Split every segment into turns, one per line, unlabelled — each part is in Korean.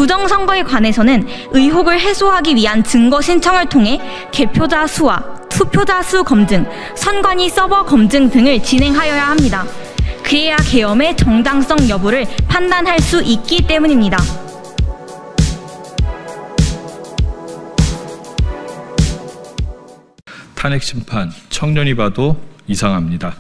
부정선거에 관해서는 의혹을 해소하기 위한 증거 신청을 통해 개표자 수와 투표자 수 검증, 선관위 서버 검증 등을 진행하여야 합니다. 그래야 계엄의 정당성 여부를 판단할 수 있기 때문입니다.
탄핵 심판, 청년이 봐도 이상합니다.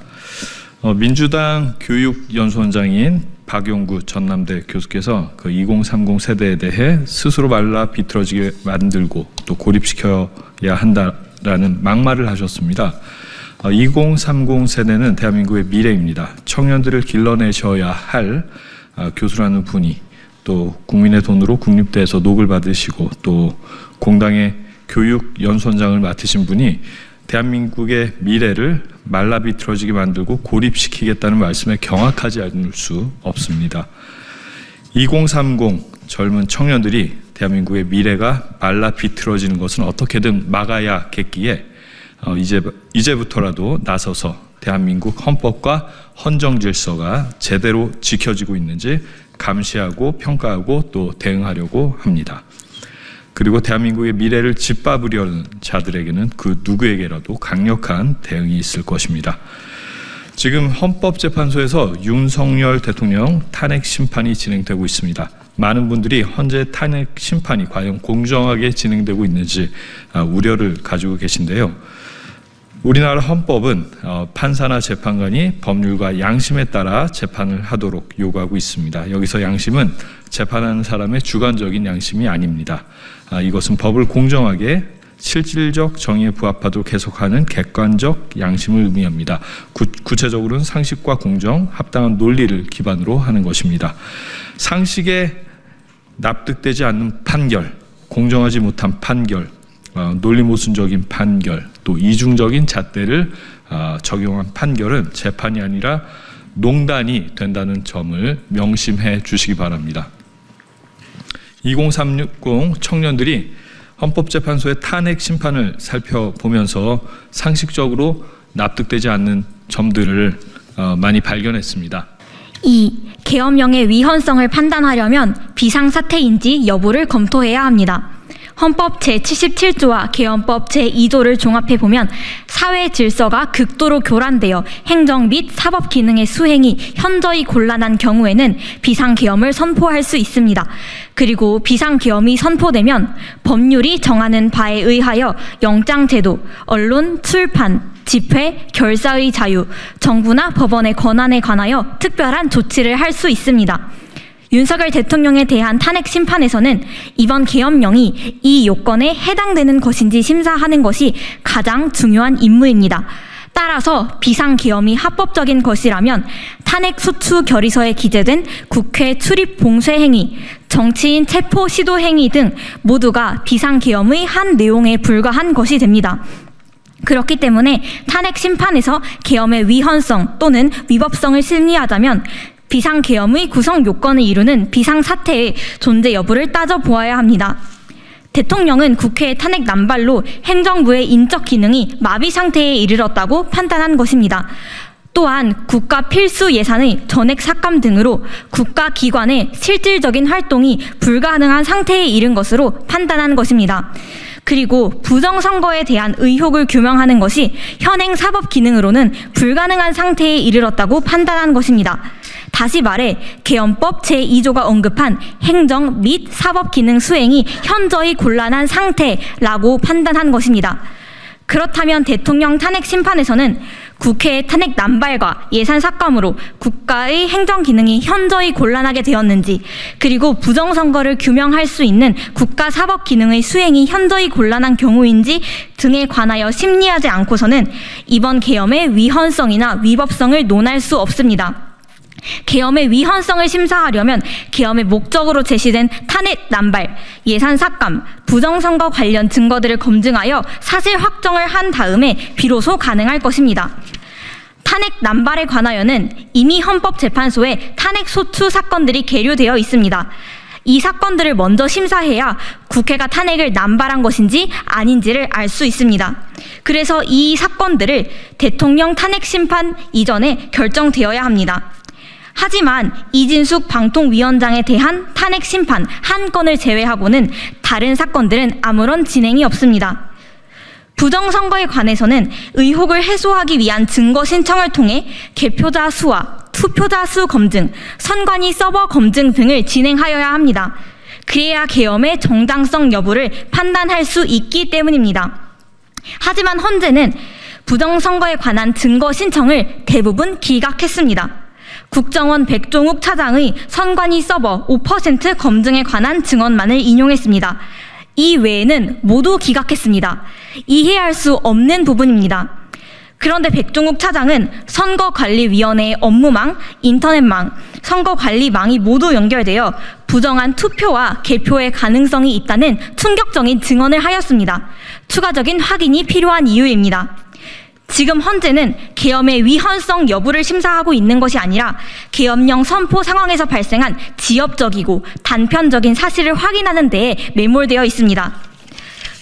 민주당 교육연수원장인 박용구 전남대 교수께서 그 2030 세대에 대해 스스로 말라 비틀어지게 만들고 또 고립시켜야 한다라는 막말을 하셨습니다. 2030 세대는 대한민국의 미래입니다. 청년들을 길러내셔야 할 교수라는 분이 또 국민의 돈으로 국립대에서 녹을 받으시고 또 공당의 교육연수원장을 맡으신 분이 대한민국의 미래를 말라비틀어지게 만들고 고립시키겠다는 말씀에 경악하지 않을 수 없습니다. 2030 젊은 청년들이 대한민국의 미래가 말라비틀어지는 것은 어떻게든 막아야겠기에 이제부터라도 나서서 대한민국 헌법과 헌정질서가 제대로 지켜지고 있는지 감시하고 평가하고 또 대응하려고 합니다. 그리고 대한민국의 미래를 짓밟으려는 자들에게는 그 누구에게라도 강력한 대응이 있을 것입니다. 지금 헌법재판소에서 윤석열 대통령 탄핵 심판이 진행되고 있습니다. 많은 분들이 현재 탄핵 심판이 과연 공정하게 진행되고 있는지 우려를 가지고 계신데요. 우리나라 헌법은 판사나 재판관이 법률과 양심에 따라 재판을 하도록 요구하고 있습니다. 여기서 양심은 재판하는 사람의 주관적인 양심이 아닙니다. 이것은 법을 공정하게 실질적 정의에 부합하도록 해석하는 객관적 양심을 의미합니다. 구체적으로는 상식과 공정, 합당한 논리를 기반으로 하는 것입니다. 상식에 납득되지 않는 판결, 공정하지 못한 판결, 논리모순적인 판결, 또 이중적인 잣대를 적용한 판결은 재판이 아니라 농단이 된다는 점을 명심해 주시기 바랍니다. 2030 청년들이 헌법재판소의 탄핵 심판을 살펴보면서 상식적으로 납득되지 않는 점들을 많이 발견했습니다.
2. 계엄령의 위헌성을 판단하려면 비상사태인지 여부를 검토해야 합니다. 헌법 제77조와 계엄법 제2조를 종합해보면 사회 질서가 극도로 교란되어 행정 및 사법 기능의 수행이 현저히 곤란한 경우에는 비상계엄을 선포할 수 있습니다. 그리고 비상계엄이 선포되면 법률이 정하는 바에 의하여 영장제도, 언론, 출판, 집회, 결사의 자유, 정부나 법원의 권한에 관하여 특별한 조치를 할 수 있습니다. 윤석열 대통령에 대한 탄핵 심판에서는 이번 계엄령이 이 요건에 해당되는 것인지 심사하는 것이 가장 중요한 임무입니다. 따라서 비상계엄이 합법적인 것이라면 탄핵 소추 결의서에 기재된 국회 출입 봉쇄 행위, 정치인 체포 시도 행위 등 모두가 비상계엄의 한 내용에 불과한 것이 됩니다. 그렇기 때문에 탄핵 심판에서 계엄의 위헌성 또는 위법성을 심리하자면 비상계엄의 구성 요건을 이루는 비상사태의 존재 여부를 따져보아야 합니다. 대통령은 국회의 탄핵 남발로 행정부의 인적 기능이 마비 상태에 이르렀다고 판단한 것입니다. 또한 국가 필수 예산의 전액 삭감 등으로 국가기관의 실질적인 활동이 불가능한 상태에 이른 것으로 판단한 것입니다. 그리고 부정선거에 대한 의혹을 규명하는 것이 현행 사법 기능으로는 불가능한 상태에 이르렀다고 판단한 것입니다. 다시 말해 계엄법 제2조가 언급한 행정 및 사법 기능 수행이 현저히 곤란한 상태라고 판단한 것입니다. 그렇다면 대통령 탄핵 심판에서는 국회의 탄핵 남발과 예산 삭감으로 국가의 행정 기능이 현저히 곤란하게 되었는지, 그리고 부정선거를 규명할 수 있는 국가 사법 기능의 수행이 현저히 곤란한 경우인지 등에 관하여 심리하지 않고서는 이번 계엄의 위헌성이나 위법성을 논할 수 없습니다. 계엄의 위헌성을 심사하려면 계엄의 목적으로 제시된 탄핵 남발, 예산 삭감, 부정선거 관련 증거들을 검증하여 사실 확정을 한 다음에 비로소 가능할 것입니다. 탄핵 남발에 관하여는 이미 헌법재판소에 탄핵 소추 사건들이 계류되어 있습니다. 이 사건들을 먼저 심사해야 국회가 탄핵을 남발한 것인지 아닌지를 알 수 있습니다. 그래서 이 사건들을 대통령 탄핵 심판 이전에 결정되어야 합니다. 하지만 이진숙 방통위원장에 대한 탄핵 심판 한 건을 제외하고는 다른 사건들은 아무런 진행이 없습니다. 부정선거에 관해서는 의혹을 해소하기 위한 증거 신청을 통해 개표자 수와 투표자 수 검증, 선관위 서버 검증 등을 진행하여야 합니다. 그래야 계엄의 정당성 여부를 판단할 수 있기 때문입니다. 하지만 헌재는 부정선거에 관한 증거 신청을 대부분 기각했습니다. 국정원 백종욱 차장의 선관위 서버 5% 검증에 관한 증언만을 인용했습니다. 이 외에는 모두 기각했습니다. 이해할 수 없는 부분입니다. 그런데 백종욱 차장은 선거관리위원회의 업무망, 인터넷망, 선거관리망이 모두 연결되어 부정한 투표와 개표의 가능성이 있다는 충격적인 증언을 하였습니다. 추가적인 확인이 필요한 이유입니다. 지금 헌재는 계엄의 위헌성 여부를 심사하고 있는 것이 아니라 계엄령 선포 상황에서 발생한 지엽적이고 단편적인 사실을 확인하는 데에 매몰되어 있습니다.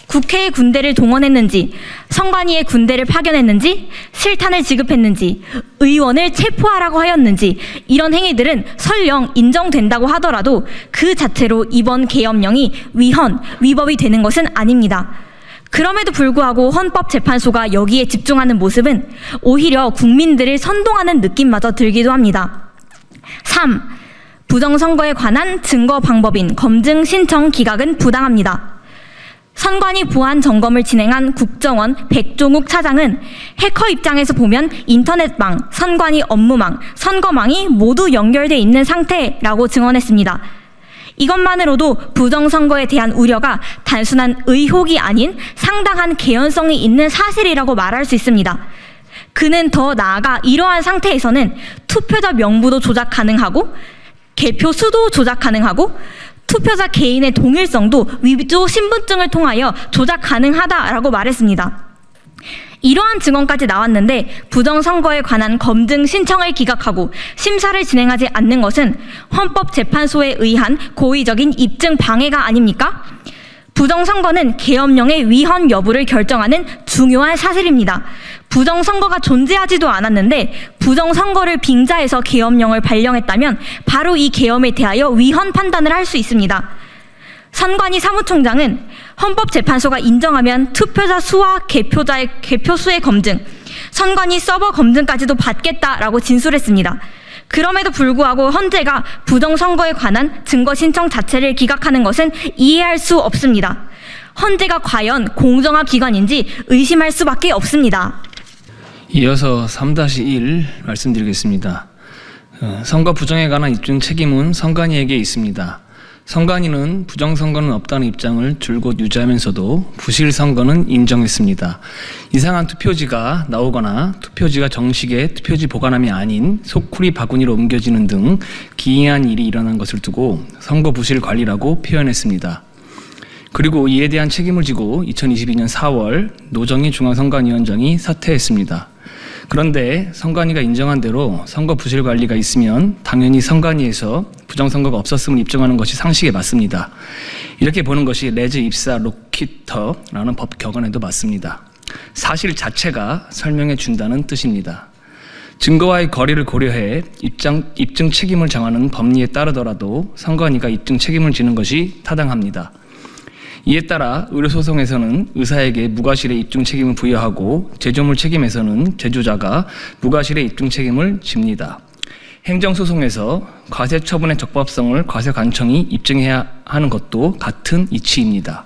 국회의 군대를 동원했는지, 선관위의 군대를 파견했는지, 실탄을 지급했는지, 의원을 체포하라고 하였는지 이런 행위들은 설령 인정된다고 하더라도 그 자체로 이번 계엄령이 위법이 되는 것은 아닙니다. 그럼에도 불구하고 헌법재판소가 여기에 집중하는 모습은 오히려 국민들을 선동하는 느낌마저 들기도 합니다. 3. 부정선거에 관한 증거 방법인 검증 신청 기각은 부당합니다. 선관위 보안 점검을 진행한 국정원 백종욱 차장은 해커 입장에서 보면 인터넷망, 선관위 업무망, 선거망이 모두 연결돼 있는 상태라고 증언했습니다. 이것만으로도 부정선거에 대한 우려가 단순한 의혹이 아닌 상당한 개연성이 있는 사실이라고 말할 수 있습니다. 그는 더 나아가 이러한 상태에서는 투표자 명부도 조작 가능하고 개표 수도 조작 가능하고 투표자 개인의 동일성도 위조 신분증을 통하여 조작 가능하다라고 말했습니다. 이러한 증언까지 나왔는데 부정선거에 관한 검증 신청을 기각하고 심사를 진행하지 않는 것은 헌법재판소에 의한 고의적인 입증 방해가 아닙니까? 부정선거는 계엄령의 위헌 여부를 결정하는 중요한 사실입니다. 부정선거가 존재하지도 않았는데 부정선거를 빙자해서 계엄령을 발령했다면 바로 이 계엄에 대하여 위헌 판단을 할 수 있습니다. 선관위 사무총장은 헌법재판소가 인정하면 투표자 수와 개표 수의 검증, 선관위 서버 검증까지도 받겠다라고 진술했습니다. 그럼에도 불구하고 헌재가 부정선거에 관한 증거 신청 자체를 기각하는 것은 이해할 수 없습니다. 헌재가 과연 공정한 기관인지 의심할 수밖에 없습니다.
이어서 3-1 말씀드리겠습니다. 선거 부정에 관한 입증 책임은 선관위에게 있습니다. 선관위는 부정선거는 없다는 입장을 줄곧 유지하면서도 부실선거는 인정했습니다. 이상한 투표지가 나오거나 투표지가 정식의 투표지 보관함이 아닌 소쿠리 바구니로 옮겨지는 등 기이한 일이 일어난 것을 두고 선거 부실 관리라고 표현했습니다. 그리고 이에 대한 책임을 지고 2022년 4월 노정희 중앙선관위원장이 사퇴했습니다. 그런데 선관위가 인정한 대로 선거 부실 관리가 있으면 당연히 선관위에서 부정선거가 없었음을 입증하는 것이 상식에 맞습니다. 이렇게 보는 것이 레즈 입사 로키터라는 법 격언에도 맞습니다. 사실 자체가 설명해 준다는 뜻입니다. 증거와의 거리를 고려해 입증 책임을 정하는 법리에 따르더라도 선관위가 입증 책임을 지는 것이 타당합니다. 이에 따라 의료소송에서는 의사에게 무과실의 입증 책임을 부여하고 제조물 책임에서는 제조자가 무과실의 입증 책임을 집니다. 행정소송에서 과세처분의 적법성을 과세관청이 입증해야 하는 것도 같은 이치입니다.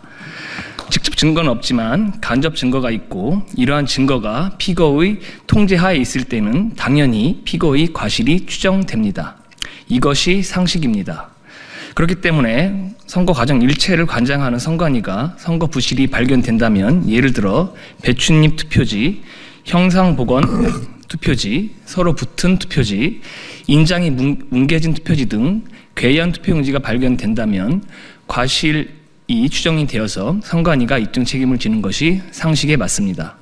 직접 증거는 없지만 간접 증거가 있고 이러한 증거가 피고의 통제하에 있을 때는 당연히 피고의 과실이 추정됩니다. 이것이 상식입니다. 그렇기 때문에 선거 과정 일체를 관장하는 선관위가 선거 부실이 발견된다면 예를 들어 배춧잎 투표지, 형상복원 투표지, 서로 붙은 투표지, 인장이 뭉개진 투표지 등 괴이한 투표용지가 발견된다면 과실이 추정이 되어서 선관위가 입증 책임을 지는 것이 상식에 맞습니다.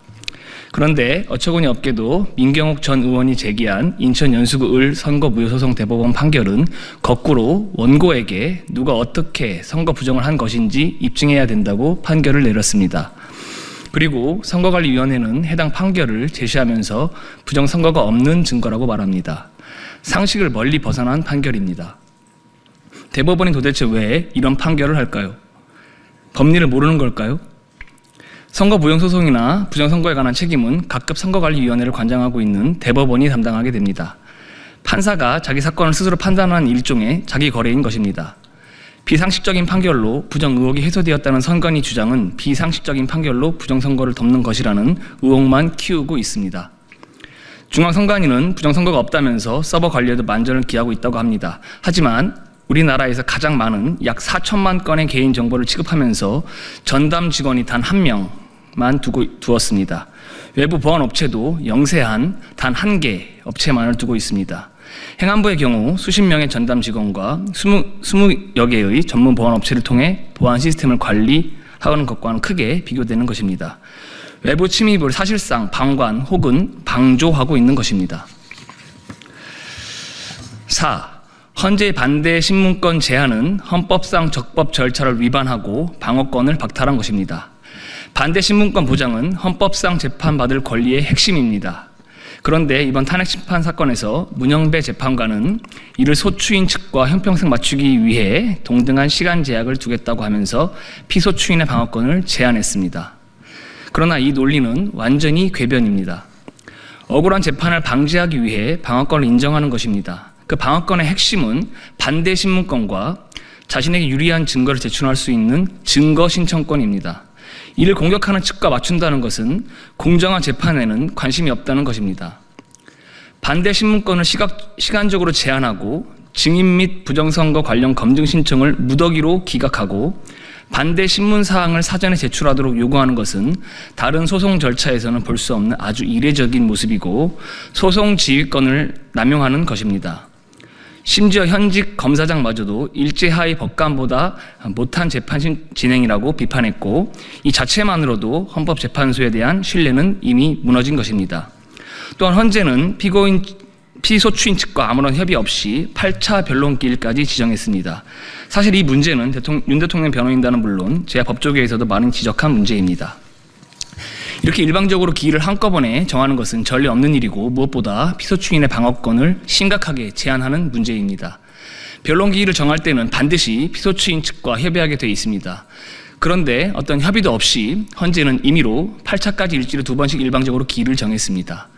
그런데 어처구니 없게도 민경욱 전 의원이 제기한 인천 연수구 을 선거무효소송 대법원 판결은 거꾸로 원고에게 누가 어떻게 선거 부정을 한 것인지 입증해야 된다고 판결을 내렸습니다. 그리고 선거관리위원회는 해당 판결을 제시하면서 부정선거가 없는 증거라고 말합니다. 상식을 멀리 벗어난 판결입니다. 대법원이 도대체 왜 이런 판결을 할까요? 법리를 모르는 걸까요? 선거 부정소송이나 부정선거에 관한 책임은 각급 선거관리위원회를 관장하고 있는 대법원이 담당하게 됩니다. 판사가 자기 사건을 스스로 판단하는 일종의 자기 거래인 것입니다. 비상식적인 판결로 부정 의혹이 해소되었다는 선관위 주장은 비상식적인 판결로 부정선거를 덮는 것이라는 의혹만 키우고 있습니다. 중앙선관위는 부정선거가 없다면서 서버 관리에도 만전을 기하고 있다고 합니다. 하지만 우리나라에서 가장 많은 약 4천만 건의 개인정보를 취급하면서 전담 직원이 단 1명만 두었습니다. 외부 보안업체도 영세한 단 1개 업체만을 두고 있습니다. 행안부의 경우 수십 명의 전담 직원과 20여 개의 전문 보안업체를 통해 보안 시스템을 관리하는 것과는 크게 비교되는 것입니다. 외부 침입을 사실상 방관 혹은 방조하고 있는 것입니다. 4. 헌재 반대 신문권 제한은 헌법상 적법 절차를 위반하고 방어권을 박탈한 것입니다. 반대 신문권 보장은 헌법상 재판받을 권리의 핵심입니다. 그런데 이번 탄핵심판 사건에서 문영배 재판관은 이를 소추인 측과 형평성 맞추기 위해 동등한 시간 제약을 두겠다고 하면서 피소추인의 방어권을 제한했습니다. 그러나 이 논리는 완전히 궤변입니다. 억울한 재판을 방지하기 위해 방어권을 인정하는 것입니다. 그 방어권의 핵심은 반대 신문권과 자신에게 유리한 증거를 제출할 수 있는 증거 신청권입니다. 이를 공격하는 측과 맞춘다는 것은 공정한 재판에는 관심이 없다는 것입니다. 반대 신문권을 시간적으로 제한하고 증인 및 부정선거 관련 검증 신청을 무더기로 기각하고 반대 신문 사항을 사전에 제출하도록 요구하는 것은 다른 소송 절차에서는 볼 수 없는 아주 이례적인 모습이고 소송 지휘권을 남용하는 것입니다. 심지어 현직 검사장마저도 일제하의 법관보다 못한 재판 진행이라고 비판했고 이 자체만으로도 헌법재판소에 대한 신뢰는 이미 무너진 것입니다. 또한 헌재는 피소추인 측과 아무런 협의 없이 8차 변론기일까지 지정했습니다. 사실 이 문제는 윤 대통령 변호인단은 물론 제야법조계에서도 많은 지적한 문제입니다. 이렇게 일방적으로 기일을 한꺼번에 정하는 것은 전례 없는 일이고 무엇보다 피소추인의 방어권을 심각하게 제한하는 문제입니다. 변론기일을 정할 때는 반드시 피소추인 측과 협의하게 되어 있습니다. 그런데 어떤 협의도 없이 헌재는 임의로 8차까지 일주일에 2번씩 일방적으로 기일을 정했습니다.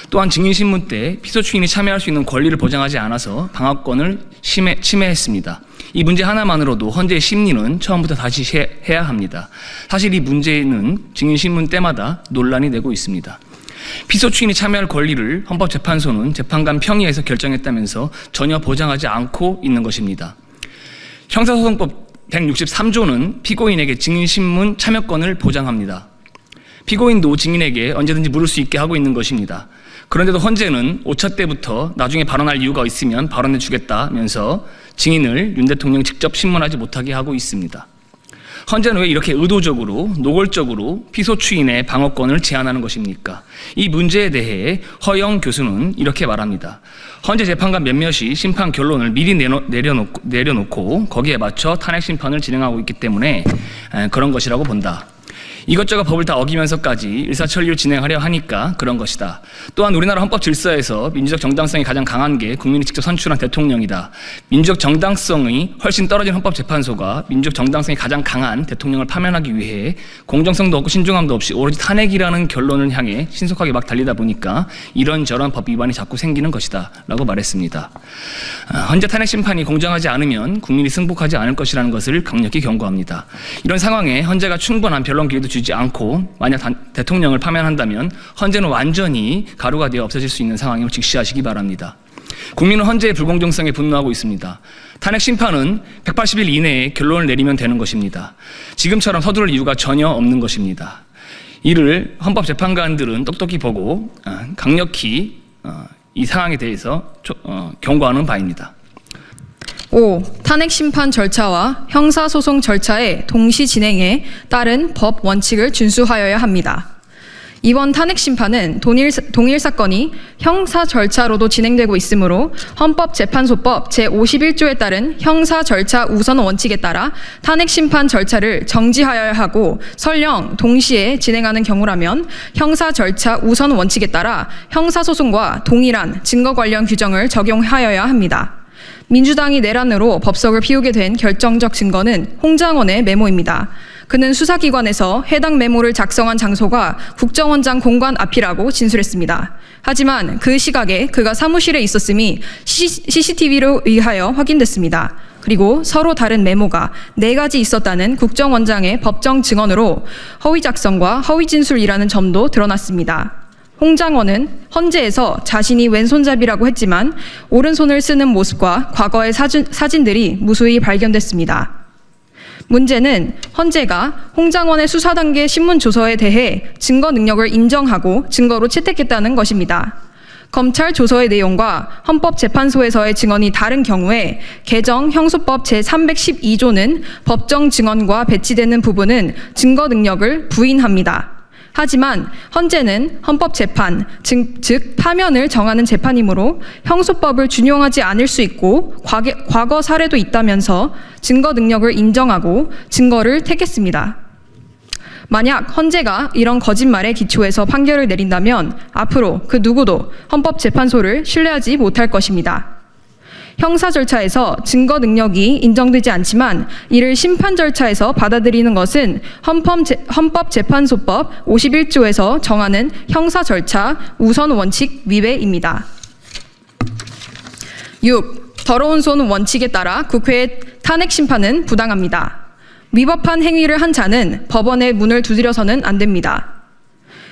또한 증인신문 때 피소추인이 참여할 수 있는 권리를 보장하지 않아서 방어권을 침해했습니다. 이 문제 하나만으로도 헌재의 심리는 처음부터 다시 해야 합니다. 사실 이 문제는 증인신문 때마다 논란이 되고 있습니다. 피소추인이 참여할 권리를 헌법재판소는 재판관 평의에서 결정했다면서 전혀 보장하지 않고 있는 것입니다. 형사소송법 163조는 피고인에게 증인신문 참여권을 보장합니다. 피고인도 증인에게 언제든지 물을 수 있게 하고 있는 것입니다. 그런데도 헌재는 5차 때부터 나중에 발언할 이유가 있으면 발언해 주겠다면서 증인을 윤 대통령 직접 신문하지 못하게 하고 있습니다. 헌재는 왜 이렇게 의도적으로 노골적으로 피소추인의 방어권을 제한하는 것입니까? 이 문제에 대해 허영 교수는 이렇게 말합니다. 헌재 재판관 몇몇이 심판 결론을 미리 내려놓고 거기에 맞춰 탄핵 심판을 진행하고 있기 때문에 그런 것이라고 본다. 이것저것 법을 다 어기면서까지 일사천리로 진행하려 하니까 그런 것이다. 또한 우리나라 헌법 질서에서 민주적 정당성이 가장 강한 게 국민이 직접 선출한 대통령이다. 민주적 정당성이 훨씬 떨어진 헌법재판소가 민주적 정당성이 가장 강한 대통령을 파면하기 위해 공정성도 없고 신중함도 없이 오로지 탄핵이라는 결론을 향해 신속하게 막 달리다 보니까 이런저런 법 위반이 자꾸 생기는 것이다 라고 말했습니다. 헌재 탄핵 심판이 공정하지 않으면 국민이 승복하지 않을 것이라는 것을 강력히 경고합니다. 이런 상황에 헌재가 충분한 변론 기회도 주지 않고 만약 대통령을 파면한다면 헌재는 완전히 가루가 되어 없어질 수 있는 상황임을 직시하시기 바랍니다. 국민은 헌재의 불공정성에 분노하고 있습니다. 탄핵 심판은 180일 이내에 결론을 내리면 되는 것입니다. 지금처럼 서두를 이유가 전혀 없는 것입니다. 이를 헌법재판관들은 똑똑히 보고 강력히 이 상황에 대해서 경고하는 바입니다.
5. 탄핵 심판 절차와 형사소송 절차의 동시 진행에 따른 법 원칙을 준수하여야 합니다. 이번 탄핵 심판은 동일 사건이 형사 절차로도 진행되고 있으므로 헌법재판소법 제51조에 따른 형사 절차 우선 원칙에 따라 탄핵 심판 절차를 정지하여야 하고 설령 동시에 진행하는 경우라면 형사 절차 우선 원칙에 따라 형사소송과 동일한 증거 관련 규정을 적용하여야 합니다. 민주당이 내란으로 법석을 피우게 된 결정적 증거는 홍장원의 메모입니다. 그는 수사기관에서 해당 메모를 작성한 장소가 국정원장 공관 앞이라고 진술했습니다. 하지만 그 시각에 그가 사무실에 있었음이 CCTV로 의하여 확인됐습니다. 그리고 서로 다른 메모가 4가지 있었다는 국정원장의 법정 증언으로 허위 작성과 허위 진술이라는 점도 드러났습니다. 홍장원은 헌재에서 자신이 왼손잡이라고 했지만 오른손을 쓰는 모습과 과거의 사진들이 무수히 발견됐습니다. 문제는 헌재가 홍장원의 수사 단계 신문 조서에 대해 증거 능력을 인정하고 증거로 채택했다는 것입니다. 검찰 조서의 내용과 헌법재판소에서의 증언이 다른 경우에 개정 형소법 제312조는 법정 증언과 배치되는 부분은 증거 능력을 부인합니다. 하지만 헌재는 헌법재판, 즉 파면을 정하는 재판이므로 형소법을 준용하지 않을 수 있고 과거 사례도 있다면서 증거 능력을 인정하고 증거를 택했습니다. 만약 헌재가 이런 거짓말에 기초해서 판결을 내린다면 앞으로 그 누구도 헌법재판소를 신뢰하지 못할 것입니다. 형사 절차에서 증거 능력이 인정되지 않지만 이를 심판 절차에서 받아들이는 것은 헌법재판소법 51조에서 정하는 형사 절차 우선 원칙 위배입니다. 6. 더러운 손 원칙에 따라 국회의 탄핵 심판은 부당합니다. 위법한 행위를 한 자는 법원의 문을 두드려서는 안 됩니다.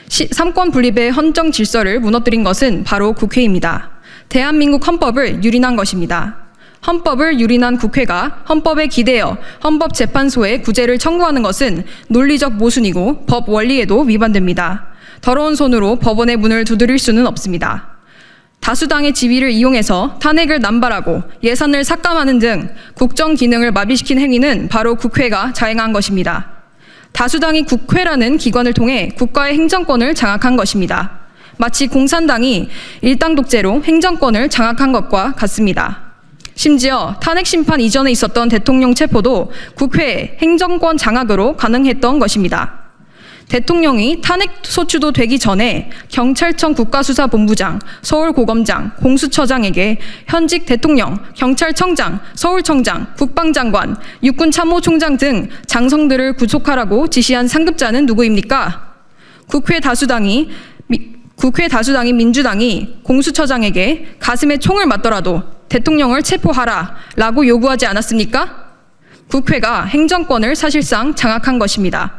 삼권 분립의 헌정 질서를 무너뜨린 것은 바로 국회입니다. 대한민국 헌법을 유린한 것입니다. 헌법을 유린한 국회가 헌법에 기대어 헌법재판소에 구제를 청구하는 것은 논리적 모순이고 법 원리에도 위반됩니다. 더러운 손으로 법원의 문을 두드릴 수는 없습니다. 다수당의 지위를 이용해서 탄핵을 남발하고 예산을 삭감하는 등 국정 기능을 마비시킨 행위는 바로 국회가 자행한 것입니다. 다수당이 국회라는 기관을 통해 국가의 행정권을 장악한 것입니다. 마치 공산당이 일당 독재로 행정권을 장악한 것과 같습니다. 심지어 탄핵 심판 이전에 있었던 대통령 체포도 국회의 행정권 장악으로 가능했던 것입니다. 대통령이 탄핵 소추도 되기 전에 경찰청 국가수사본부장, 서울고검장, 공수처장에게 현직 대통령, 경찰청장, 서울청장, 국방장관, 육군참모총장 등 장성들을 구속하라고 지시한 상급자는 누구입니까? 국회 다수당이 민주당이 공수처장에게 가슴에 총을 맞더라도 대통령을 체포하라 라고 요구하지 않았습니까? 국회가 행정권을 사실상 장악한 것입니다.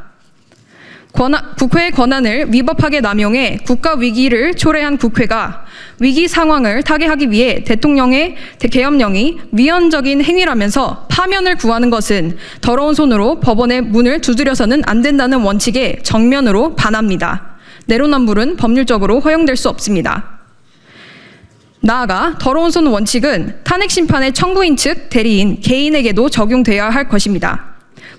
국회의 권한을 위법하게 남용해 국가 위기를 초래한 국회가 위기 상황을 타개하기 위해 대통령의 계엄령이 위헌적인 행위라면서 파면을 구하는 것은 더러운 손으로 법원의 문을 두드려서는 안 된다는 원칙에 정면으로 반합니다. 내로남불은 법률적으로 허용될 수 없습니다. 나아가 더러운 손 원칙은 탄핵 심판의 청구인 측 대리인 개인에게도 적용되어야 할 것입니다.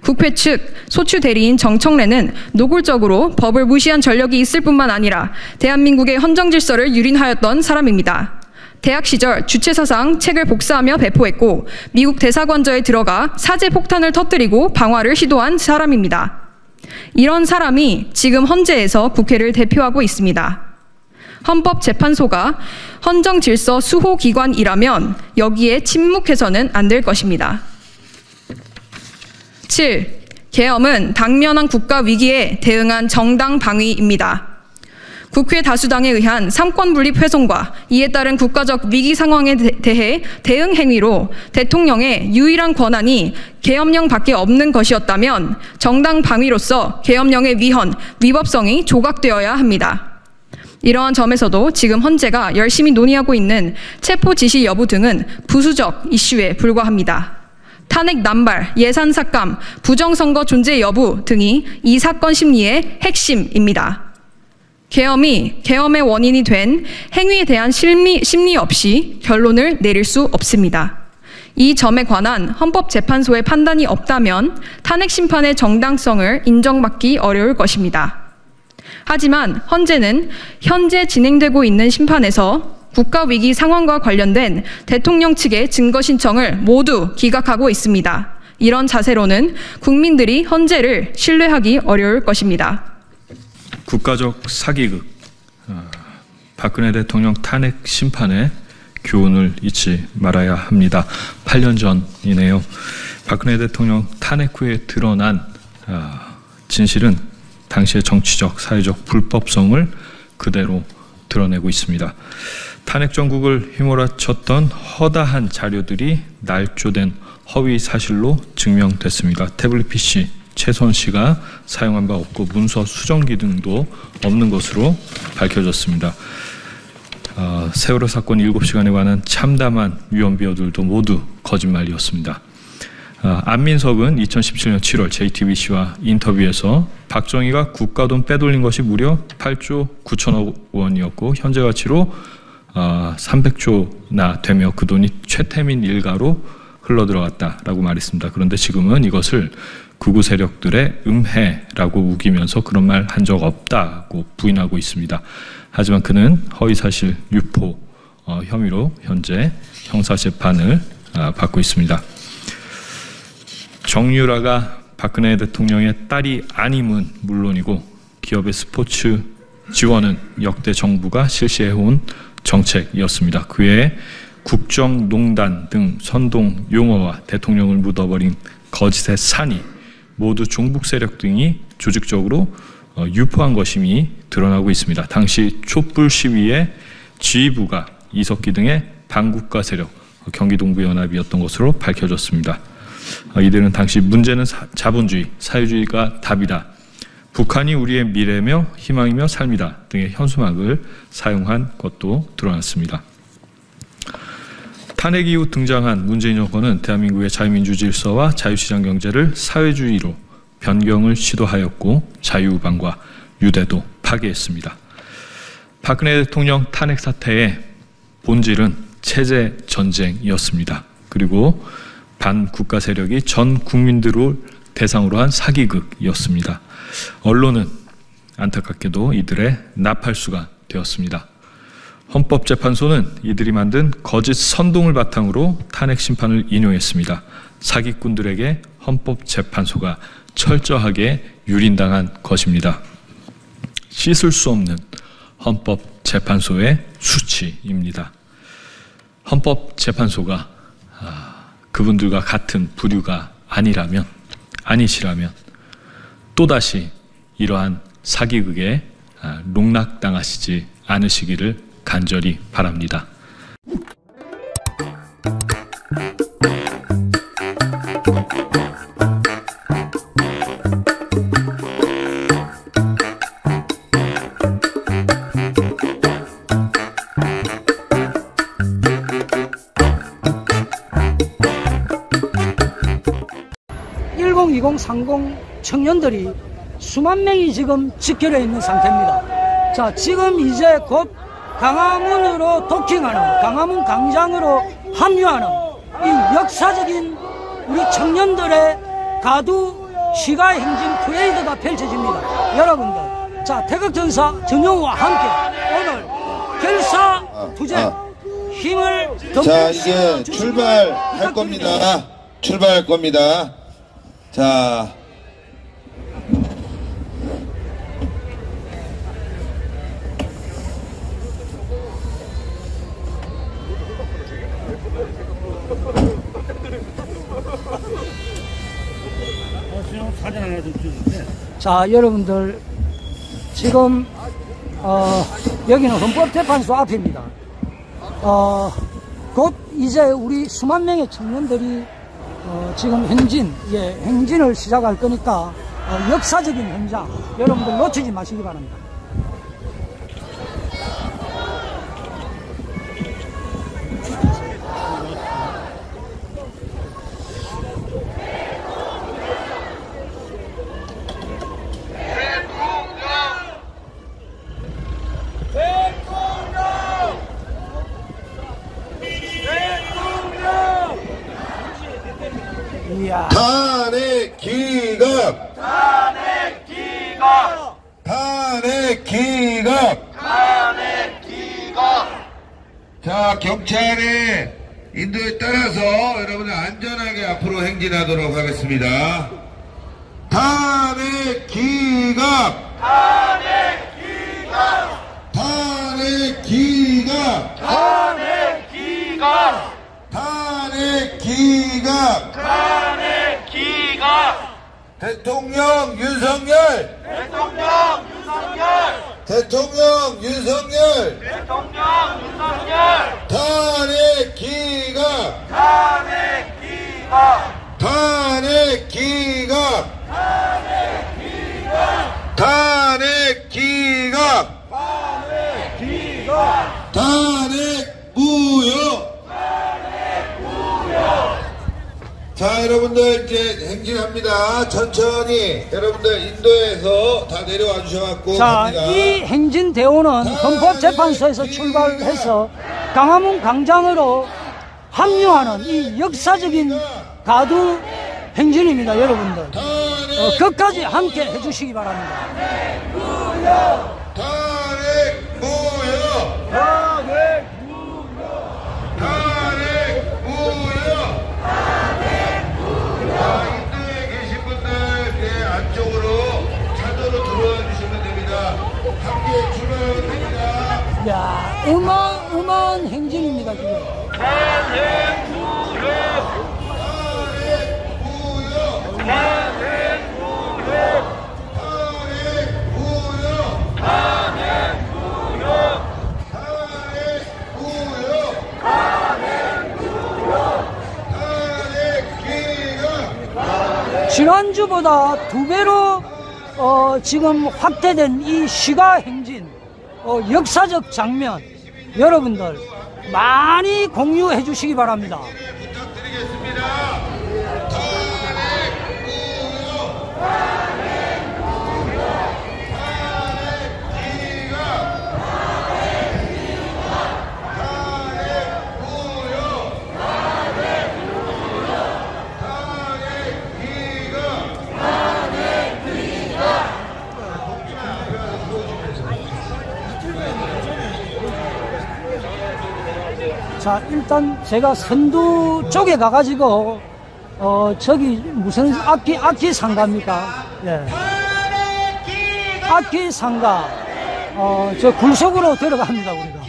국회 측 소추 대리인 정청래는 노골적으로 법을 무시한 전력이 있을 뿐만 아니라 대한민국의 헌정 질서를 유린하였던 사람입니다. 대학 시절 주체사상 책을 복사하며 배포했고 미국 대사관저에 들어가 사제 폭탄을 터뜨리고 방화를 시도한 사람입니다. 이런 사람이 지금 헌재에서 국회를 대표하고 있습니다. 헌법재판소가 헌정질서 수호기관이라면 여기에 침묵해서는 안 될 것입니다. 7. 계엄은 당면한 국가 위기에 대응한 정당 방위입니다. 국회 다수당에 의한 삼권분립 훼손과 이에 따른 국가적 위기 상황에 대해 대응 행위로 대통령의 유일한 권한이 계엄령밖에 없는 것이었다면 정당 방위로서 계엄령의 위법성이 조각되어야 합니다. 이러한 점에서도 지금 헌재가 열심히 논의하고 있는 체포 지시 여부 등은 부수적 이슈에 불과합니다. 탄핵 남발, 예산 삭감, 부정선거 존재 여부 등이 이 사건 심리의 핵심입니다. 계엄의 원인이 된 행위에 대한 심리 없이 결론을 내릴 수 없습니다. 이 점에 관한 헌법재판소의 판단이 없다면 탄핵 심판의 정당성을 인정받기 어려울 것입니다. 하지만 헌재는 현재 진행되고 있는 심판에서 국가위기 상황과 관련된 대통령 측의 증거 신청을 모두 기각하고 있습니다. 이런 자세로는 국민들이 헌재를 신뢰하기 어려울 것입니다.
국가적 사기극, 박근혜 대통령 탄핵 심판의 교훈을 잊지 말아야 합니다. 8년 전이네요. 박근혜 대통령 탄핵 후에 드러난 진실은 당시의 정치적, 사회적 불법성을 그대로 드러내고 있습니다. 탄핵 정국을 휘몰아쳤던 허다한 자료들이 날조된 허위 사실로 증명됐습니다. 태블릿 PC 최선씨가 사용한 바 없고 문서 수정기 등도 없는 것으로 밝혀졌습니다. 세월호 사건 7시간에 관한 참담한 위험 비어들도 모두 거짓말이었습니다. 안민석은 2017년 7월 JTBC와 인터뷰에서 박정희가 국가돈 빼돌린 것이 무려 8조 9천억 원이었고 현재 가치로 300조나 되며 그 돈이 최태민 일가로 흘러들어갔다라고 말했습니다. 그런데 지금은 이것을 극우 세력들의 음해라고 우기면서 그런 말 한 적 없다고 부인하고 있습니다. 하지만 그는 허위사실 유포 혐의로 현재 형사재판을 받고 있습니다. 정유라가 박근혜 대통령의 딸이 아님은 물론이고 기업의 스포츠 지원은 역대 정부가 실시해온 정책이었습니다. 그 외에 국정농단 등 선동 용어와 대통령을 묻어버린 거짓의 산이 모두 종북 세력 등이 조직적으로 유포한 것임이 드러나고 있습니다. 당시 촛불 시위의 지휘부가 이석기 등의 반국가 세력 경기동부연합이었던 것으로 밝혀졌습니다. 이들은 당시 문제는 자본주의, 사회주의가 답이다, 북한이 우리의 미래며 희망이며 삶이다 등의 현수막을 사용한 것도 드러났습니다. 탄핵 이후 등장한 문재인 정권은 대한민국의 자유민주 질서와 자유시장 경제를 사회주의로 변경을 시도하였고 자유우방과 유대도 파괴했습니다. 박근혜 대통령 탄핵 사태의 본질은 체제 전쟁이었습니다. 그리고 반국가 세력이 전 국민들을 대상으로 한 사기극이었습니다. 언론은 안타깝게도 이들의 나팔수가 되었습니다. 헌법재판소는 이들이 만든 거짓 선동을 바탕으로 탄핵 심판을 인용했습니다. 사기꾼들에게 헌법재판소가 철저하게 유린당한 것입니다. 씻을 수 없는 헌법재판소의 수치입니다. 헌법재판소가 그분들과 같은 부류가 아니시라면 또다시 이러한 사기극에 농락당하시지 않으시기를 간절히 바랍니다.
(1020) 청년들이 수만 명이 지금 집결해 있는 상태입니다. 자, 지금 이제 곧 광화문으로 도킹하는, 광화문 광장으로 합류하는 이 역사적인 우리 청년들의 가두 시가 행진 프레이드가 펼쳐집니다. 여러분들, 자, 태극전사 전용우와 함께 오늘 결사투쟁 힘을
자, 이제 출발할 겁니다. 출발할 겁니다. 자,
자, 여러분들 지금 여기는 헌법재판소 앞입니다. 곧 이제 우리 수만 명의 청년들이 지금 행진을 시작할 거니까 역사적인 현장 여러분들 놓치지 마시기 바랍니다.
탄핵 기각! 탄핵 기각! 탄핵 기각. 자, 경찰의 인도에 따라서 여러분들 안전하게 앞으로 행진하도록 하겠습니다. 탄핵 기각. 탄핵 기각. 탄핵 기각. 탄핵 기각. 탄핵 기각. 탄핵 기각. 대통령 윤석열. 대통령 윤석열. 대통령 윤석열. 대통령 윤석열. 탄핵 기각. 탄핵 기각. 탄핵 기각. 탄핵 기각. 탄핵 기각. 탄핵 기각. 탄핵 무효. 자, 여러분들 이제 행진합니다. 천천히 여러분들 인도에서 다 내려와 주셔갖고
자,
갑니다.
이 행진대오는 헌법재판소에서 출발해서 광화문 광장으로 합류하는 이 역사적인 가두 행진입니다, 여러분들. 끝까지 함께 해주시기 바랍니다.
탄핵 무효. 탄핵 무효. 탄핵 무효. 자, 인도에 계신 분들 안쪽으로 차도로 들어와 주시면 됩니다. 함께 출발하면 됩니다.
야, 어마어마한 행진입니다, 지금.
탄핵 무효. 탄핵 무효. 탄핵 무효. 탄핵 무효. 탄핵 무효. 탄핵 무효. 탄핵 무효. 탄핵 기각.
지난주보다 2배로 지금 확대된 이 시가 행진, 역사적 장면, 여러분들 많이 공유해 주시기 바랍니다.
부탁드리겠습니다. 탄핵 무효. 탄핵 무효. 탄핵 기각. 탄핵 기각. 탄핵 무효. 탄핵 무효. 탄핵 기각. 탄핵 기각.
자, 일단 제가 선두 쪽에 가가지고 저기 무슨 악기 상가입니까? 예. 악기 상가. 저 굴 속으로 들어갑니다, 우리가.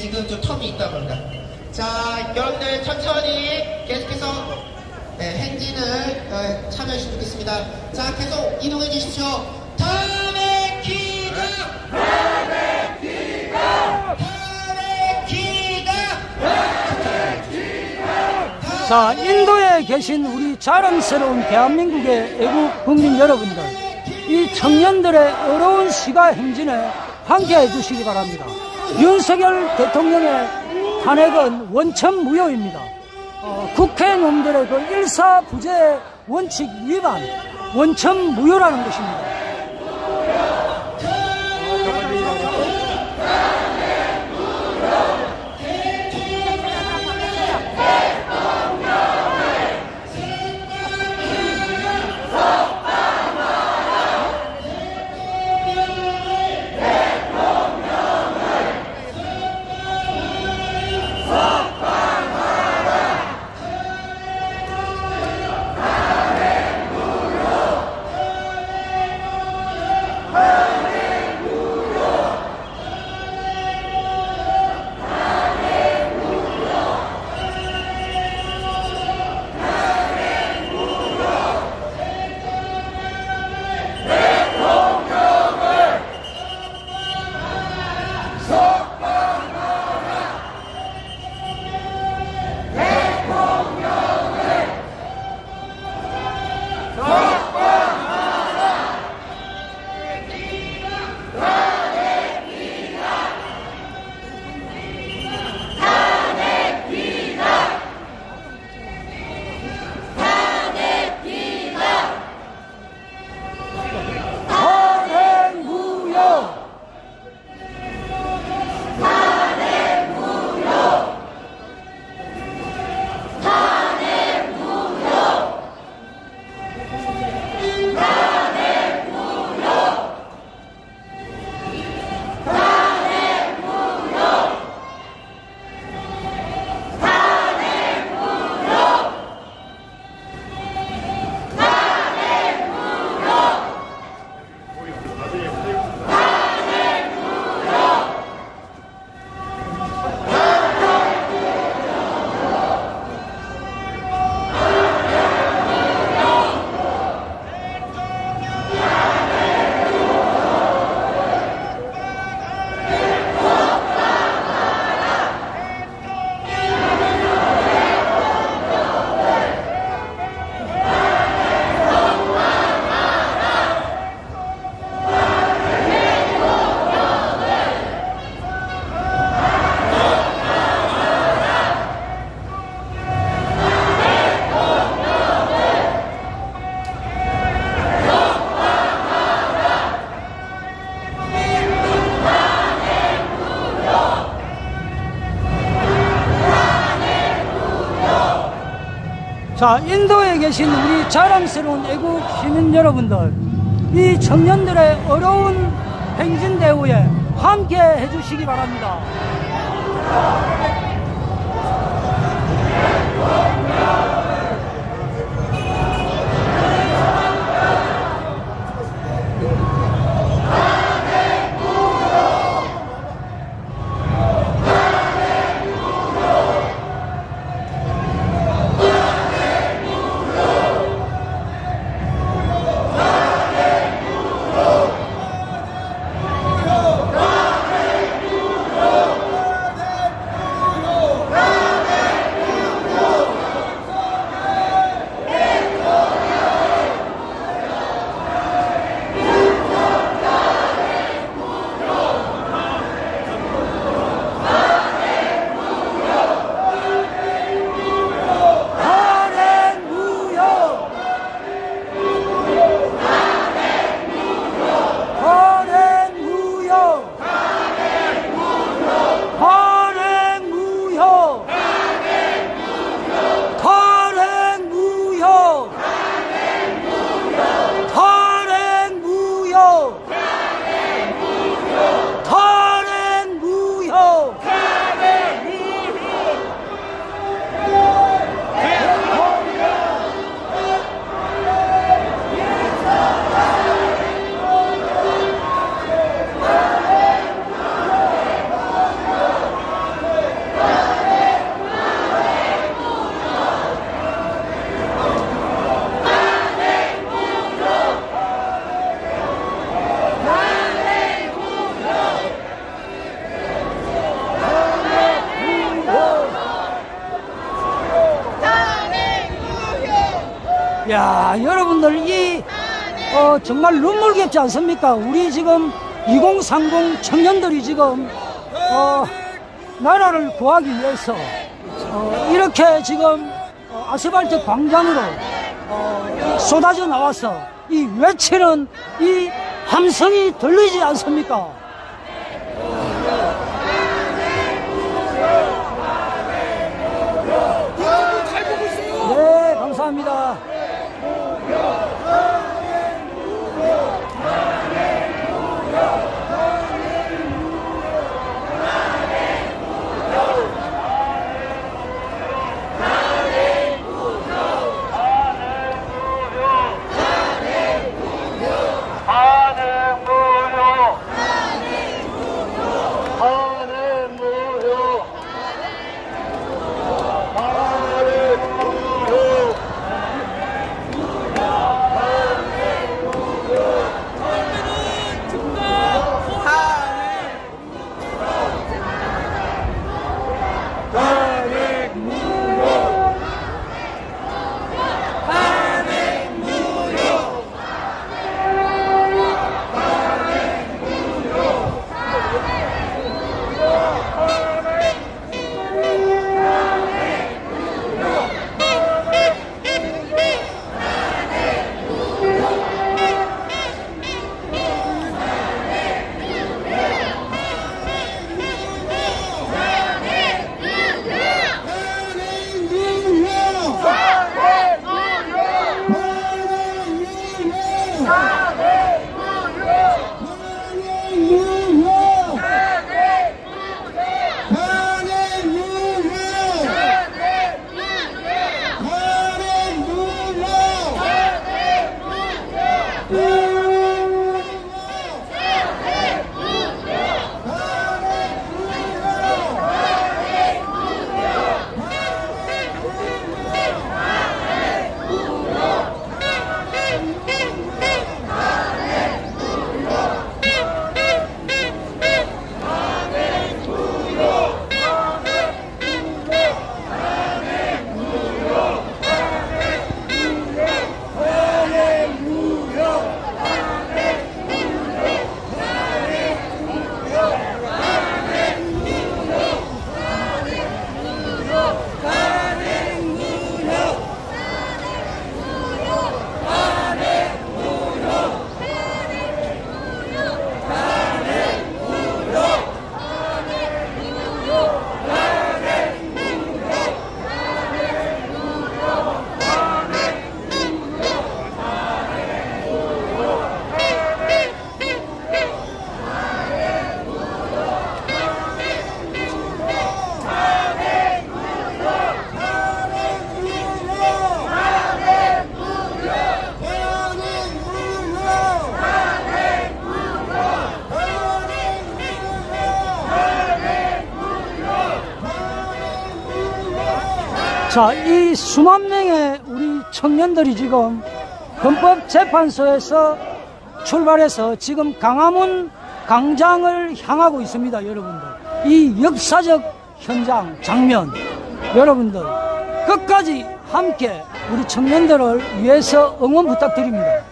지금 좀 텀이 있다 보니까. 자, 여러분들 천천히 계속해서 행진을 참여해 주시면 좋겠습니다. 자, 계속 이동해 주십시오. 탄핵 기각! 탄핵 기각! 탄핵 기각! 탄핵 기각!
자, 인도에 계신 우리 자랑스러운 대한민국의 애국 국민 여러분들, 이 청년들의 어려운 시가 행진에 함께해 주시기 바랍니다. 윤석열 대통령의 탄핵은 원천 무효입니다. 국회의원들의 그 일사부재 원칙 위반, 원천 무효라는 것입니다. 자, 인도에 계신 우리 자랑스러운 애국 시민 여러분들, 이 청년들의 어려운 행진 대우에 함께 해주시기 바랍니다. 야, 여러분들 정말 눈물겹지 않습니까? 우리 지금 2030 청년들이 지금 나라를 구하기 위해서 이렇게 지금 아스팔트 광장으로 쏟아져 나와서 이 외치는 이 함성이 들리지 않습니까? 네, 감사합니다. 자, 이 수만 명의 우리 청년들이 지금 헌법재판소에서 출발해서 지금 광화문 광장을 향하고 있습니다. 여러분들, 이 역사적 현장 장면, 여러분들 끝까지 함께 우리 청년들을 위해서 응원 부탁드립니다.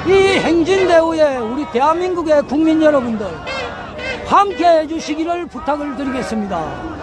이 행진대회에 우리 대한민국의 국민 여러분들 함께 해주시기를 부탁을 드리겠습니다.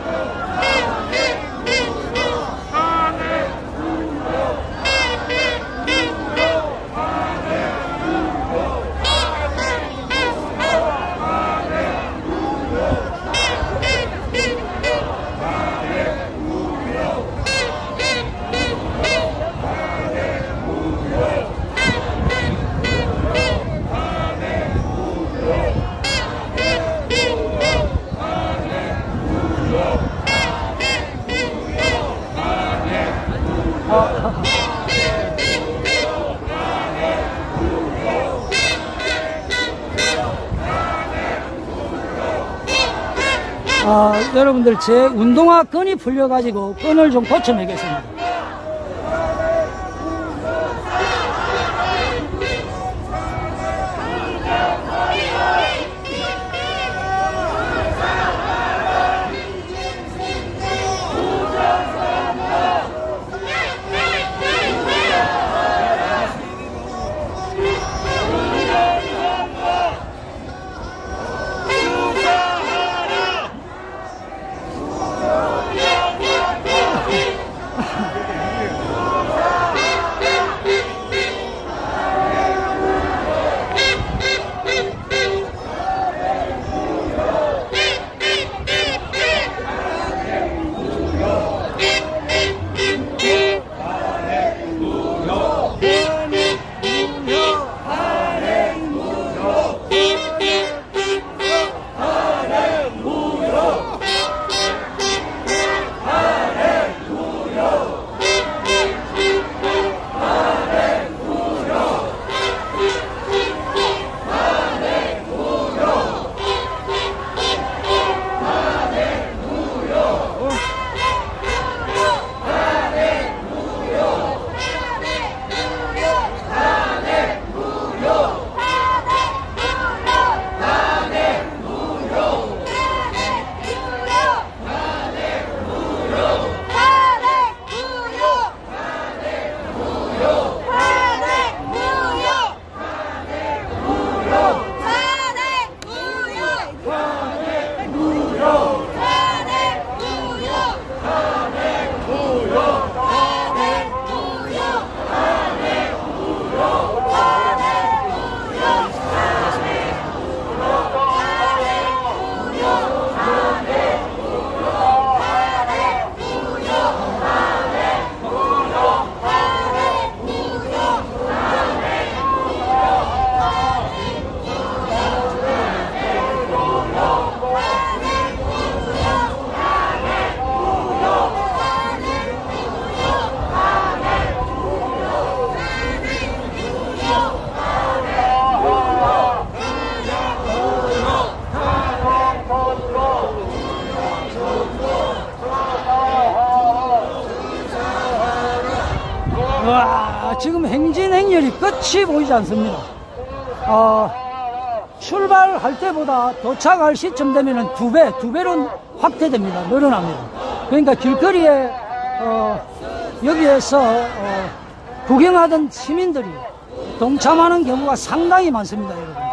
여러분들, 제 운동화 끈이 풀려가지고 끈을 좀 고쳐내겠습니다. 와, 지금 행진 행렬이 끝이 보이지 않습니다. 출발할 때보다 도착할 시점 되면은 두 배로 확대됩니다. 늘어납니다. 그러니까 길거리에 여기에서 구경하던 시민들이 동참하는 경우가 상당히 많습니다, 여러분.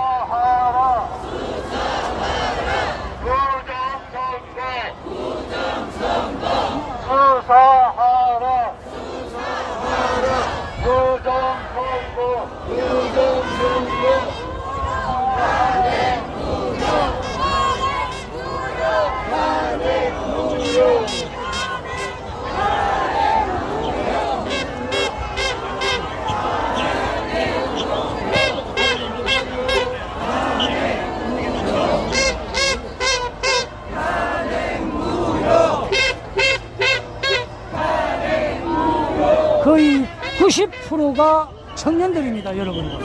거의 90%가 청년들입니다, 여러분.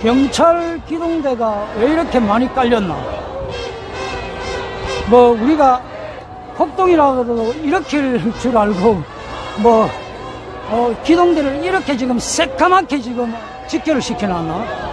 경찰 기동대가 왜 이렇게 많이 깔렸나? 뭐 우리가 폭동이라고 일으킬 줄 알고 뭐 기동대를 이렇게 지금 새까맣게 지금 직결을 시켜놨나?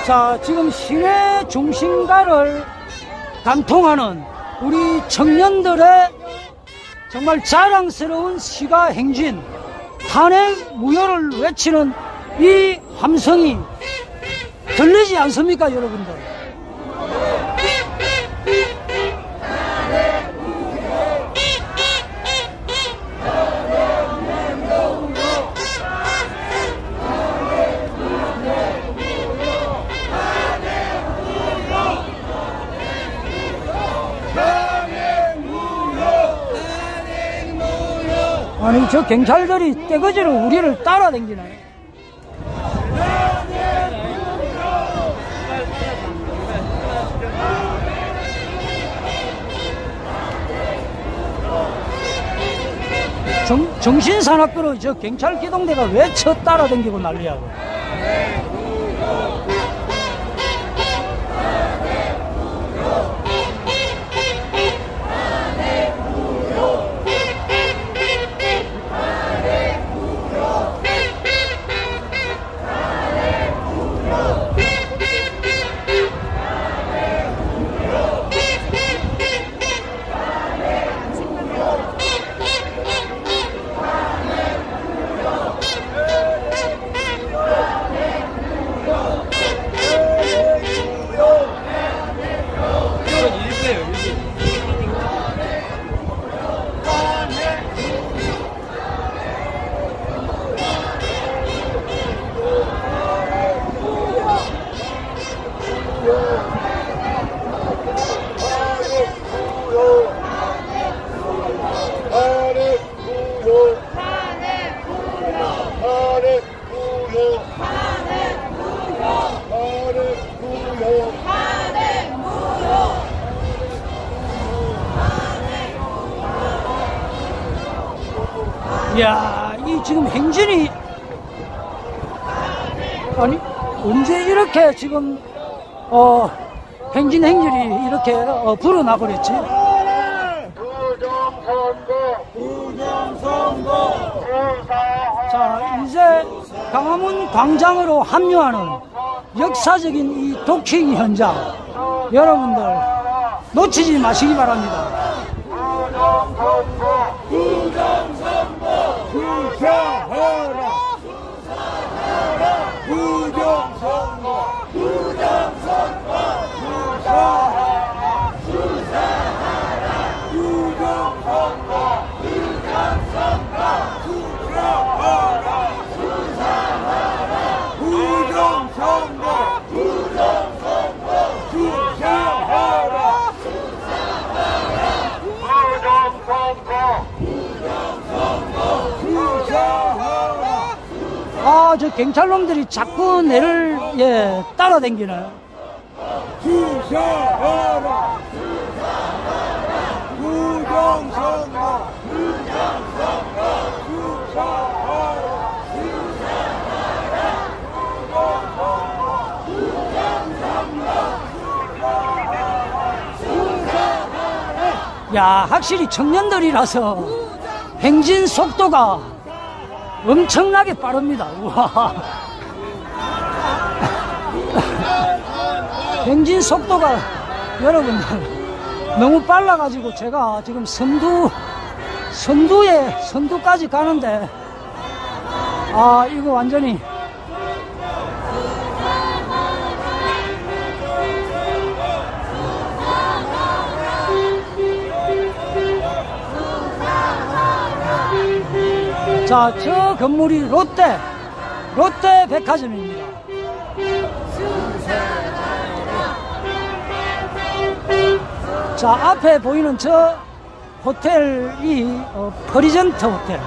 자, 지금 시내 중심가를 관통하는 우리 청년들의 정말 자랑스러운 시가 행진, 탄핵 무효를 외치는 이 함성이 들리지 않습니까, 여러분들? 아니, 저 경찰들이 떼거지로 우리를 따라다니네. 정신사납고로 저 경찰 기동대가 왜 쳐 따라다니고 난리야고. 이야, 이 지금 행진이, 아니, 언제 이렇게 지금, 행진 행렬이 이렇게, 불어나 버렸지? 자, 이제 광화문 광장으로 합류하는 역사적인 이 도킹 현장, 여러분들 놓치지 마시기 바랍니다. 부정선거 부정선거 부정선거 수사하라 수사하라 부정선거 부정선거 수사하라 수사하라 부정선거 부정선거 수사하라 수사하라 부정선거 아, 저 경찰놈들이 자꾸 내를 따라다니네. 수사하라 수사하라 부정선거 부정선거 수사하라 수사하라 부정선거 부정선거 야, 확실히 청년들이라서 행진 속도가 엄청나게 빠릅니다. 우와. 행진 속도가 여러분들 너무 빨라가지고 제가 지금 선두까지 가는데, 아, 이거 완전히 자, 저 건물이 롯데 백화점입니다. 자, 앞에 보이는 저 호텔이 프리전트 호텔.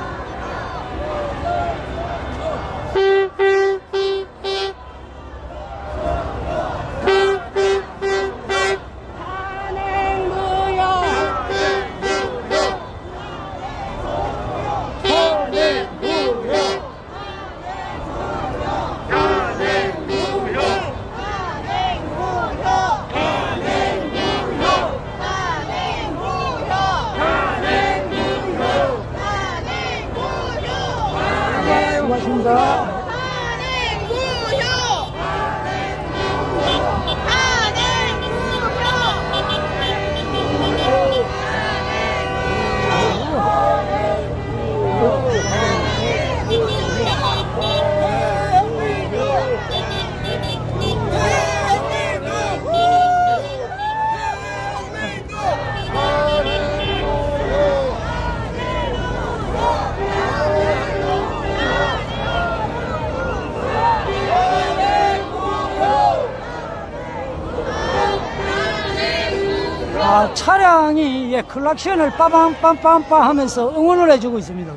차량이 클락션을 빠밤빰빰빰 하면서 응원을 해주고 있습니다.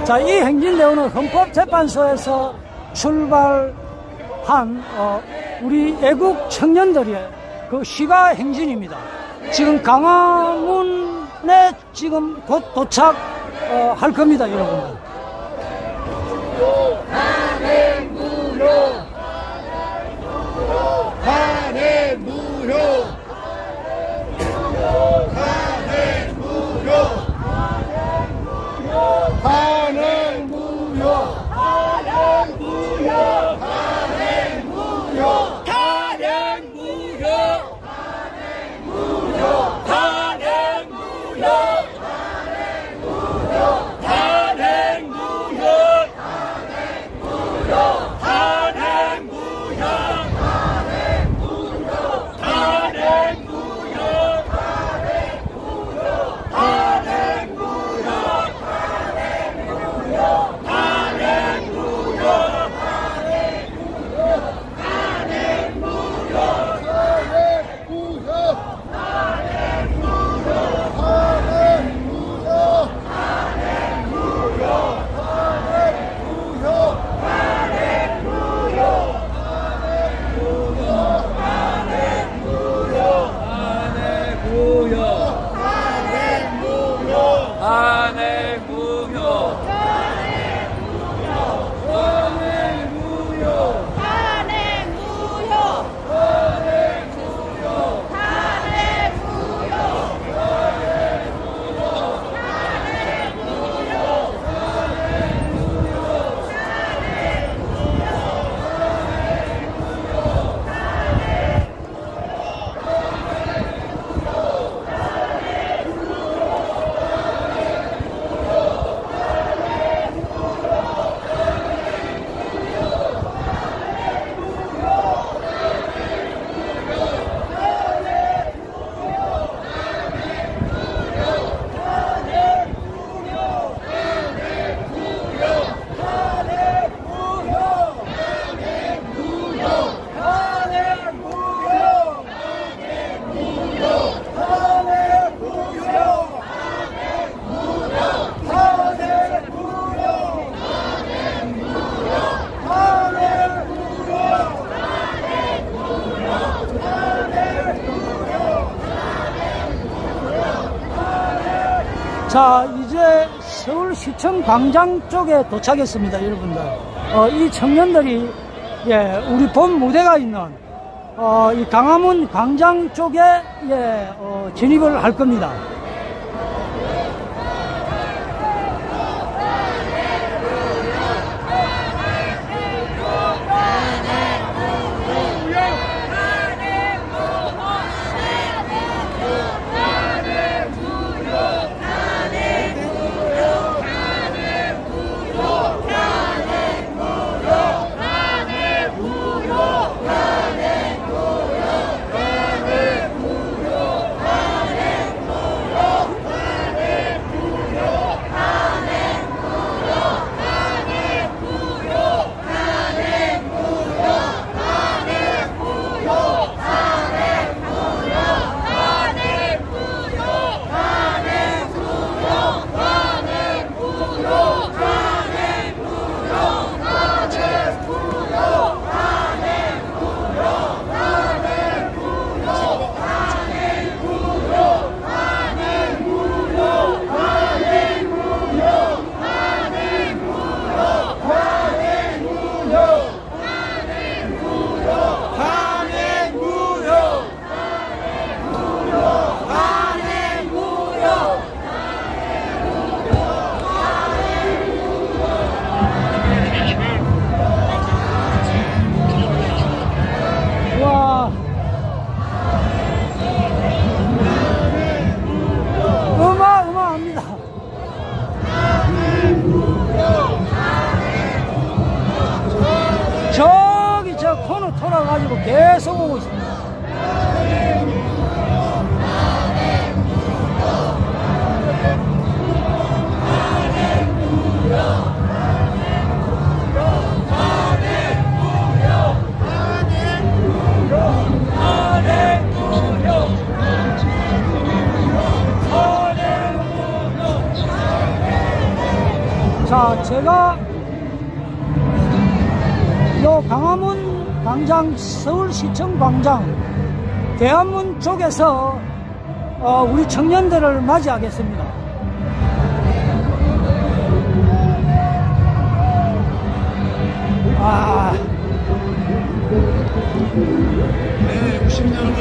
자, 이 행진대원은 헌법재판소에서 출발한 우리 애국 청년들의 그 시가 행진입니다. 지금 강화문에 지금 곧 도착할 겁니다, 여러분들. 자, 이제 서울시청 광장 쪽에 도착했습니다, 여러분들. 이 청년들이, 예, 우리 본 무대가 있는, 이 강화문 광장 쪽에, 예, 진입을 할 겁니다. 저기 저 코너 돌아가지고 계속 오고 있습니다. 자, 제가 요 강화문 광장, 서울시청 광장, 대한문 쪽에서 우리 청년들을 맞이하겠습니다.
네, 시민 여러분,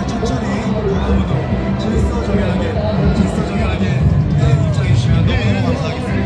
천천히 강화문으로 질서정연하게 입장해 주시면 너무너무 감사하겠습니다.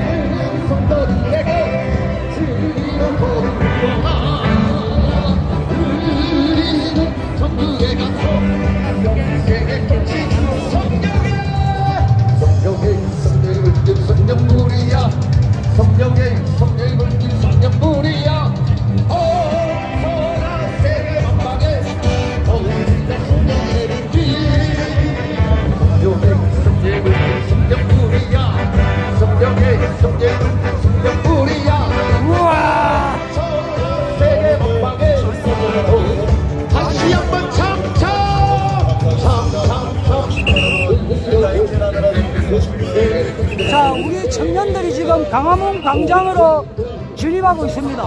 자, 우리 청년들이 지금 강화문 광장으로 진입하고 있습니다.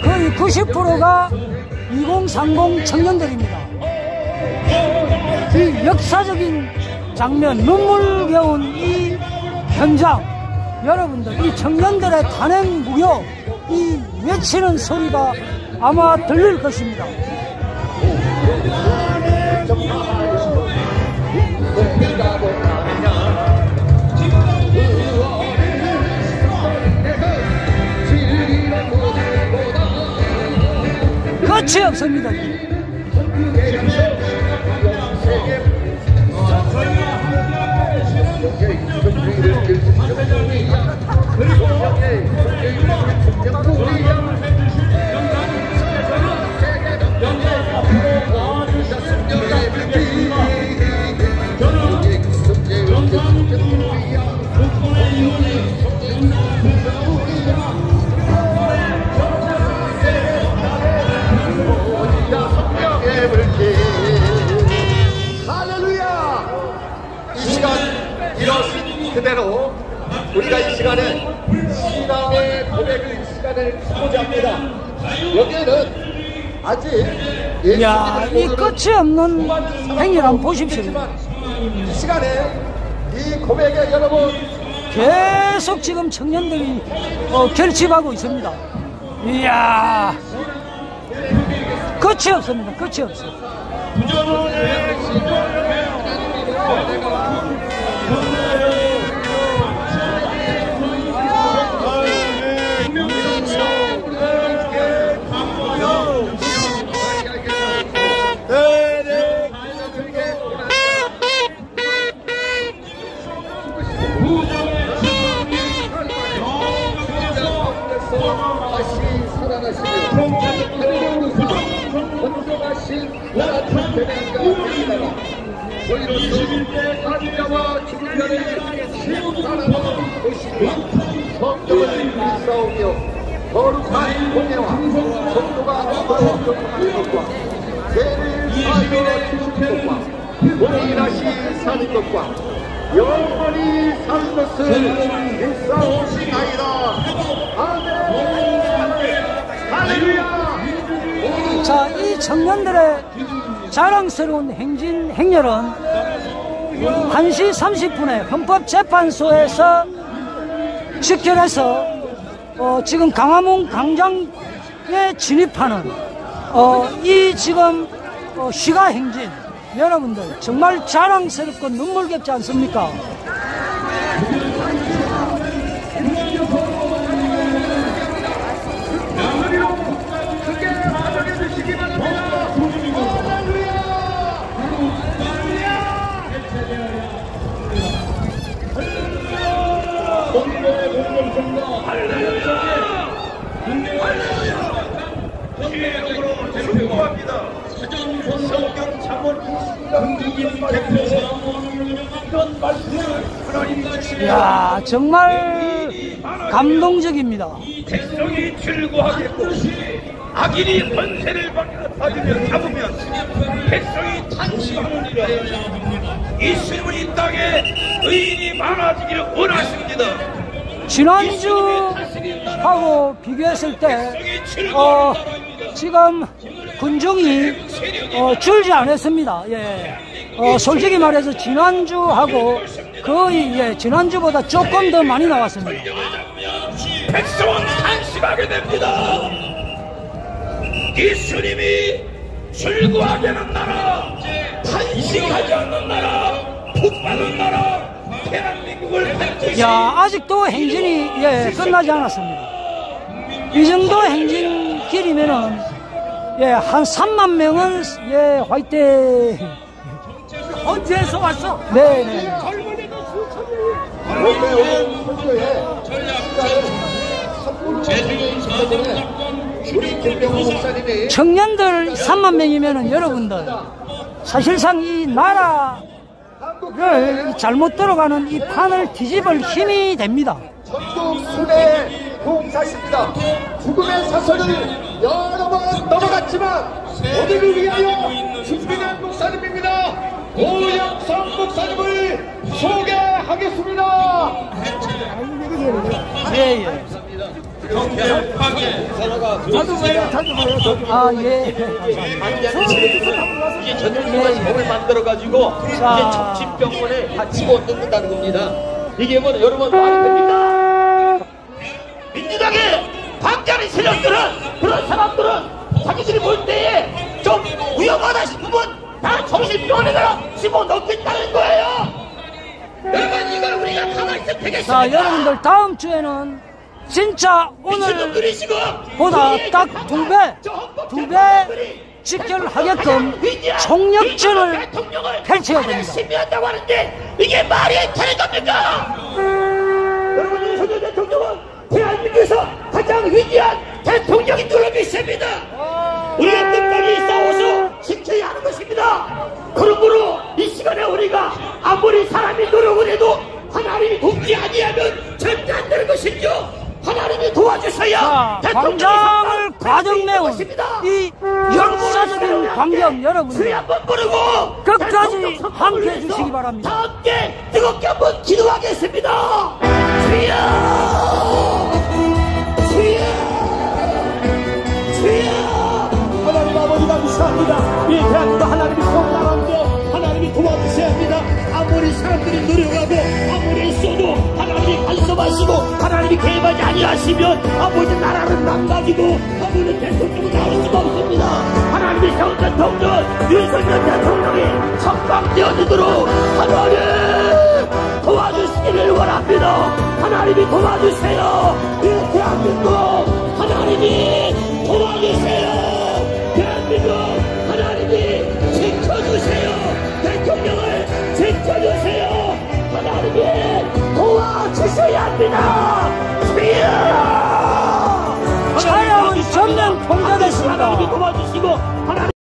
거의 90%가 2030 청년들입니다. 이 역사적인 장면, 눈물겨운 이 현장, 여러분들, 이 청년들의 탄핵 무효, 이 외치는 소리가 아마 들릴 것입니다. 끝이 없습니다.
그대로 우리가 이 시간에 신앙의 고백을 시간을 갖고자 합니다. 여기에는 아직
야, 이 끝이 없는 행위를 한번 보십시오.
이 시간에 이 고백에 여러분
계속 지금 청년들이 결집하고 있습니다. 이야, 끝이 없습니다. 끝이 없어요.
저희로서 사자와 죽음편에 시험하는 것이니 성경을 싸우며 거룩한 공예와 성도가 서로 경험하는 것과 죄를 사하여 주시는 것과 몸이 다시 사는 것과 영원히 사는 것을 일사오시나이다. 아멘. 할렐루야.
자, 이 청년들의 자랑스러운 행렬은 1시 30분에 헌법재판소에서 직결해서 지금 강화문 광장에 진입하는 이 지금 시가 행진, 여러분들 정말 자랑스럽고 눈물겹지 않습니까? 야, 정말 감동적입니다.
백성이 즐거워하겠고 악인이 권세를 받으며 잡으면 백성이 탄식하느니라. 이 신문 이 땅에 의인이 많아지기를 원하십니다.
지난주하고 비교했을 때 지금 군중이 줄지 않았습니다. 예. 솔직히 말해서 지난주하고 거의 지난주보다 조금 더 많이 나왔습니다.
백성은 탄식하게 됩니다. 예수님이 즐거워하게 하는 나라, 탄식하지 않는 나라, 복받는 나라, 대한민국을 펼치시.
야, 아직도 행진이 끝나지 않았습니다. 이 정도 행진 길이면은 한 3만 명은 화이팅. 언제서 왔어? 네네. 청년들 3만 명이면은 여러분들 사실상 이 나라를 잘못 들어가는 이 판을 뒤집을 힘이 됩니다.
전국 순회 봉사십니다. 죽음의 사설을 여러 번 넘어갔지만 오늘을 위하여 준비된 목사님입니다. 오영성 목사님을 소개하겠습니다.
예. 아, 예.
이게 전용기관 법을 만들어가지고 이제 정신병원에 다 집어넣는다는 겁니다. 이게 뭐 여러분 말이 됩니까? 민주당의 방자리 세력들은 그런 사람들은 자기들이 볼 때에 좀 위험하다 싶으면 다 정신병원에다가 집어넣겠다는 거예요. 여러분 이걸 우리가 가만히 있으면 되겠습니까?
자, 여러분들 다음 주에는 진짜 오늘보다 딱 두 배 직결하게끔 총력전을 펼쳐야 됩니다.
심의한다고 하는데 이게 말이 되는 겁니까? 여러분 윤석열 대통령은 대한민국에서 가장 위대한 대통령인 줄로 믿습니다. 우리가 끝까지 싸워서 지켜야 하는 것입니다. 그러므로 이 시간에 우리가 아무리 사람이 노력을 해도 하나님이 돕지 아니하면 절대 안 되는 것이죠. 하나님이 도와주셔야
광장을 가득 메운 이 역사적인 광경 여러분들
주여 한번 부르고
끝까지 함께 해주시기 바랍니다.
다 함께 뜨겁게 한번 기도하겠습니다. 주여 주여 주여. 하나님 아버지 감사합니다. 이 대한민국 하나님이 공평한데 하나님이 도와주셔야 합니다. 아무리 사람들이 노력하고 아무리 써도 하나님이 간섭하시고 하나님이 개입하지 아니하시면 아버지 나라는 망가지고 아버지 대통령은 나올 수가 없습니다. 하나님이 세운 대통령 윤석열 대통령이 석방되어지도록 하나님 도와주시기를 원합니다. 하나님이 도와주세요. 이 대한민국 하나님이 도와주세요. 대한민국 하나님이 지켜주세요. 대통령을 지켜주세요. 하나님이 도와주셔야 합니다. 주여!
차량은 전면 통과됐습니다.
하나님이 도와주시고 하나님